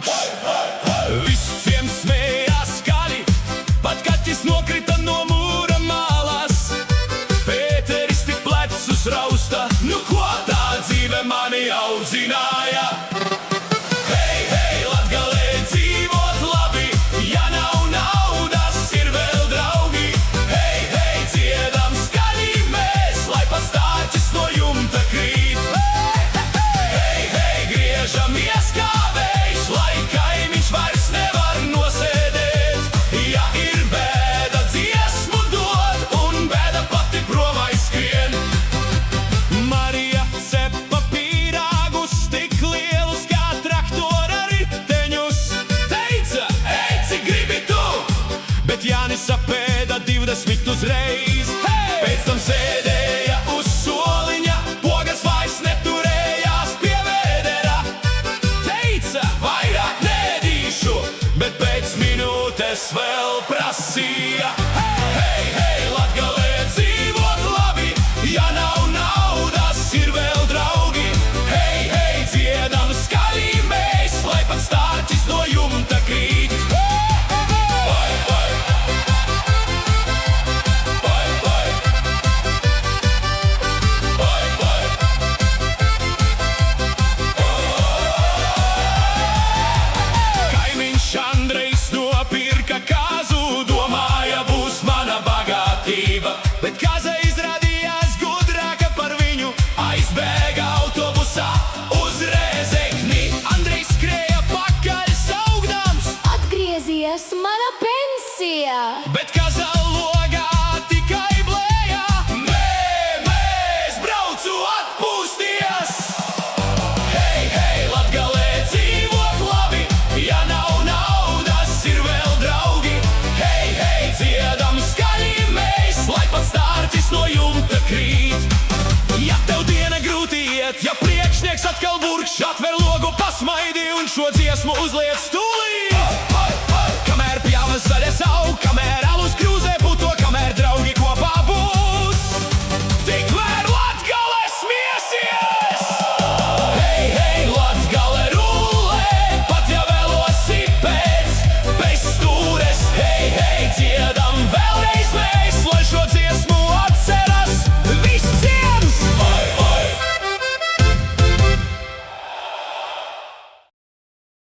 kungs. Visiem smējās skaļi, pat kaķis nokrita no mūra malas. Pēteris tik plecus rausta, nu ko tā dzīve mani audzināja? Hei, hei, Latgalē dzīvot labi, ja nav naudas, ir vēl draugi. Hei, hei, dziedam skaļi mēs, lai pats dārķis no jumta krīt. Hei, hei, griežamies kā vējš, lai kaimiņš vairs nevar nosēdēt. Ja ir bēda, dziesmu dod, un bēda pati prom aizskrien. Marija cepa pīrāgus tik lielus kā traktora riteņus. Teica, ej, cik gribi tu, bet Jānis apēda 20 uzreiz. Pēc tam sēdēja uz soliņa, pogas vairs neturējās pie vēdera. Teica, vairāk nēdīšu, bet pēc minūtes vēl prasīja. Hei, hei, Latgalē dzīvot labi, ja nav naudas, ir vēl draugi. Hei, hei, dziedam skaļi mēs, lai pats dārķis no jumta krīt. Vai, vai, vai, vai, vai, vai. Kaimiņš Andrejs nopirka kazu, domāja būs mana bagātība. Bet kaza izrādījās gudrāka par viņu, aizbēga autobusā uz Rēzekni. Andrejs skrēja pakaļ saugdams, Atgriezies mana pensija! bet kaza logā tikai blēja. Mēs braucu atpūsties! Hei, hei, Latgalē dzīvot labi, ja nav naudas, ir vēl draugi. Hei, hei, dziedam skaļi mēs, lai pats dārķis no jumta krīt. Ja tev diena grūti iet, ja priekšnieks atkal burkšķ, atver logu, pasmaidi un šo dziesmu uzliec tūlīt.